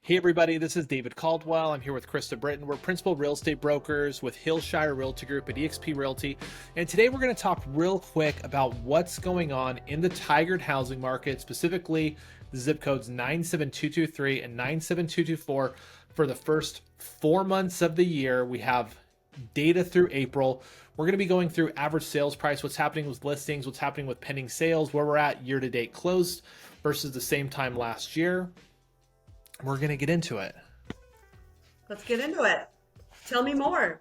Hey everybody, this is David Caldwell. I'm here with Krista Britton. We're principal real estate brokers with Hillshire Realty Group at eXp Realty. And today we're going to talk real quick about what's going on in the Tigard housing market, specifically the zip codes 97223 and 97224 for the first 4 months of the year. We have data through April. We're going to be going through average sales price, what's happening with listings, what's happening with pending sales, where we're at year to date closed versus the same time last year. We're going to get into it. Let's get into it. Tell me more.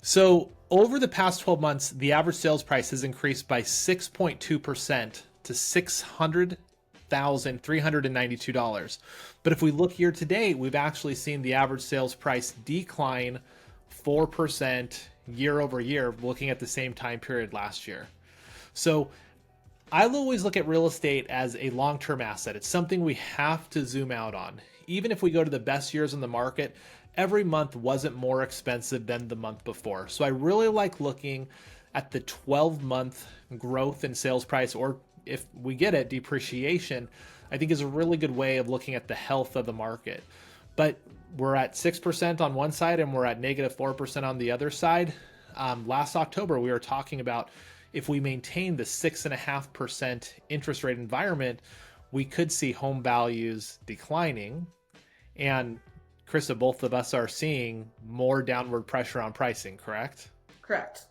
So over the past 12 months, the average sales price has increased by 6.2% to $600,392. But if we look year to date, we've actually seen the average sales price decline 4% year over year, looking at the same time period last year. So I'll always look at real estate as a long-term asset. It's something we have to zoom out on. Even if we go to the best years in the market, every month wasn't more expensive than the month before. So I really like looking at the 12-month growth in sales price, or if we get it, depreciation, I think is a really good way of looking at the health of the market. But we're at 6% on one side and we're at negative 4% on the other side. Last October, we were talking about if we maintain the 6.5% interest rate environment, we could see home values declining. And Krista, both of us are seeing more downward pressure on pricing, correct? Correct.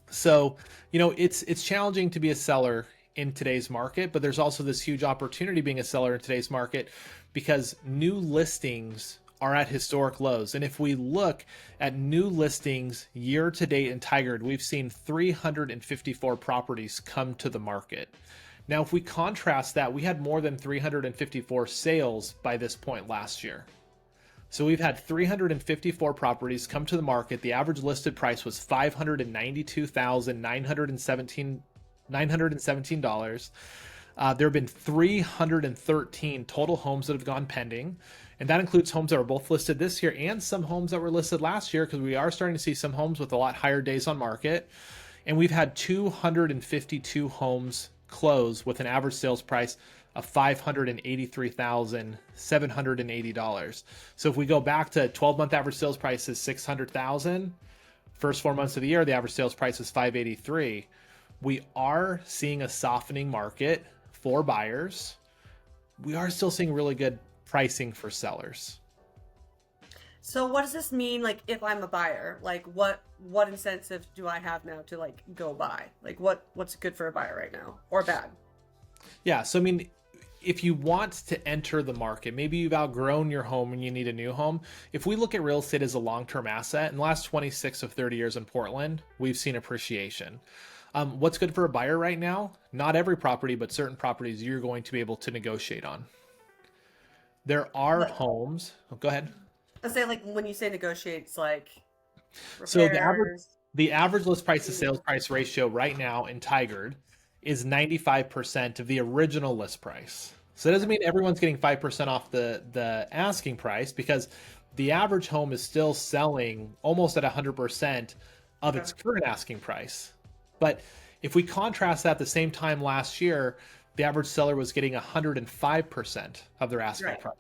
So, it's challenging to be a seller in today's market, but there's also this huge opportunity being a seller in today's market because new listings are at historic lows. And if we look at new listings year to date in Tigard, we've seen 354 properties come to the market. Now, if we contrast that, we had more than 354 sales by this point last year. So we've had 354 properties come to the market. The average listed price was $592,917. There have been 313 total homes that have gone pending. And that includes homes that were both listed this year and some homes that were listed last year, because we are starting to see some homes with a lot higher days on market. And we've had 252 homes close with an average sales price of $583,780. So if we go back to 12-month average sales price is $600,000, first 4 months of the year, the average sales price is $583,000. We are seeing a softening market for buyers. We are still seeing really good pricing for sellers. So what does this mean, like, if I'm a buyer? Like, what incentive do I have now to, like, go buy? Like, what's good for a buyer right now, or bad? Yeah, so if you want to enter the market, maybe you've outgrown your home and you need a new home. If we look at real estate as a long-term asset, in the last 26 of 30 years in Portland, we've seen appreciation. What's good for a buyer right now? Not every property, but certain properties you're going to be able to negotiate on. There are homes. Oh, go ahead. I say, like, when you say negotiate, it's like So repairs. the average list price to sales price ratio right now in Tigard is 95% of the original list price. So that doesn't mean everyone's getting 5% off the asking price, because the average home is still selling almost at 100% of its current asking price. But if we contrast that, the same time last year, the average seller was getting 105% of their asking price.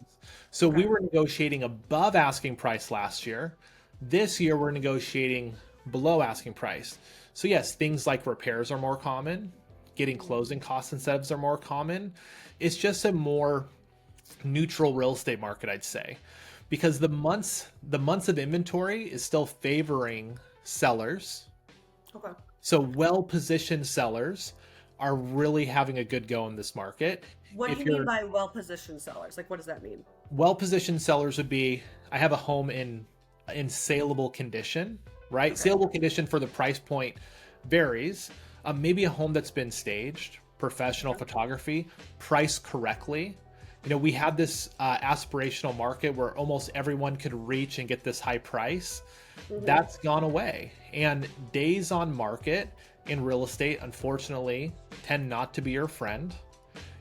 So we were negotiating above asking price last year. This year, we're negotiating below asking price. So yes, things like repairs are more common. Getting closing cost incentives are more common. It's just a more neutral real estate market, I'd say, because the months of inventory is still favoring sellers. Okay. So well-positioned sellers are really having a good go in this market. What do you mean by well-positioned sellers? Like, what does that mean? Well-positioned sellers would be, I have a home in saleable condition, right? Okay. Saleable condition for the price point varies. Maybe a home that's been staged, professional photography, priced correctly. We had this aspirational market where almost everyone could reach and get this high price. Mm-hmm. That's gone away. And days on market in real estate, unfortunately, tend not to be your friend.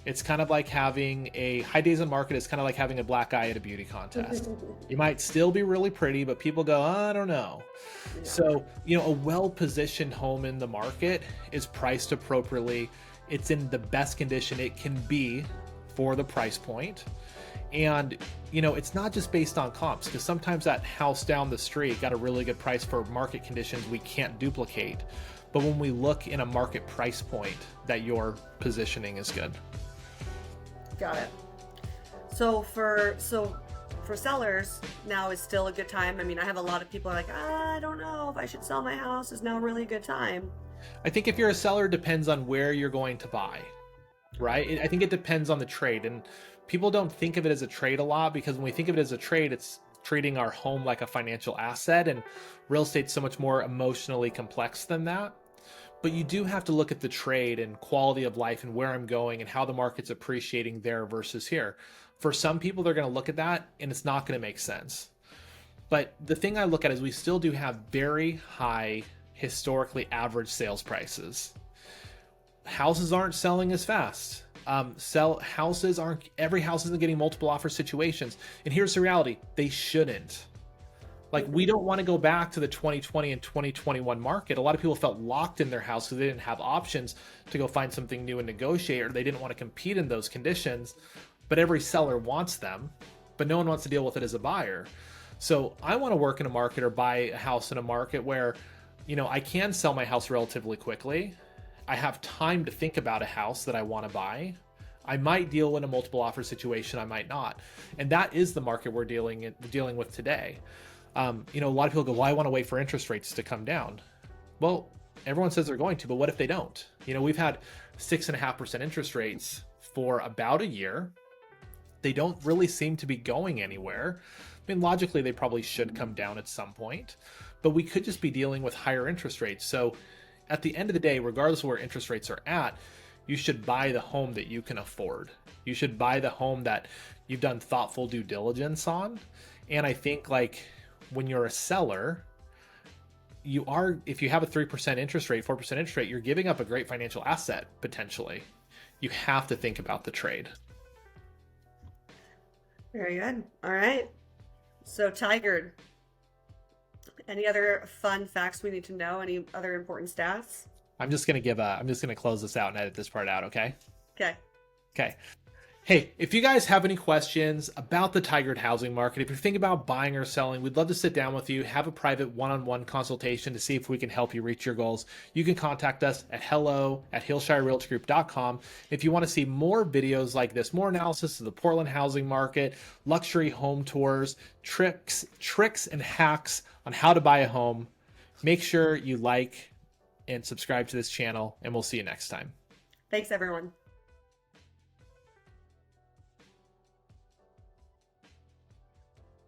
It's kind of like having a high days on market. It's kind of like having a black eye at a beauty contest. You might still be really pretty, but people go, I don't know. Yeah. So, a well-positioned home in the market is priced appropriately. It's in the best condition it can be for the price point. And, you know, it's not just based on comps, because sometimes that house down the street got a really good price for market conditions we can't duplicate. But when we look in a market price point, that your positioning is good. Got it. So for sellers, now is still a good time. I mean, I have a lot of people are like, I don't know if I should sell my house. Is now really a good time? I think if you're a seller, it depends on where you're going to buy, right? I think it depends on the trade. And people don't think of it as a trade a lot, because when we think of it as a trade, it's treating our home like a financial asset, and real estate's so much more emotionally complex than that. But you do have to look at the trade and quality of life and where I'm going and how the market's appreciating there versus here. For some people, they're going to look at that and it's not going to make sense. But the thing I look at is we still do have very high historically average sales prices. Houses aren't selling as fast. Every house isn't getting multiple offer situations. And here's the reality, they shouldn't. Like, we don't want to go back to the 2020 and 2021 market. A lot of people felt locked in their house because they didn't have options to go find something new and negotiate, or they didn't want to compete in those conditions. But every seller wants them, but no one wants to deal with it as a buyer. So I want to work in a market or buy a house in a market where, you know, I can sell my house relatively quickly. I have time to think about a house that I want to buy. I might deal in a multiple offer situation, I might not. And that is the market we're dealing with today. You know, a lot of people go, well, I want to wait for interest rates to come down. Well, everyone says they're going to, but what if they don't? You know, we've had 6.5% interest rates for about a year. They don't really seem to be going anywhere. I mean, logically, they probably should come down at some point, but we could just be dealing with higher interest rates. So at the end of the day, regardless of where interest rates are at, you should buy the home that you can afford. You should buy the home that you've done thoughtful due diligence on. And I think, like, when you're a seller, if you have a 3% interest rate, 4% interest rate, you're giving up a great financial asset, potentially. You have to think about the trade. Very good. All right. So Tigard, any other fun facts we need to know? Any other important stats? I'm just going to close this out and edit this part out. Okay. Okay. Hey, if you guys have any questions about the Tigard housing market, if you're thinking about buying or selling, we'd love to sit down with you, have a private one-on-one consultation to see if we can help you reach your goals. You can contact us at hello@hillshirerealtygroup.com. If you want to see more videos like this, more analysis of the Portland housing market, luxury home tours, tricks and hacks on how to buy a home, make sure you like and subscribe to this channel, and we'll see you next time. Thanks, everyone.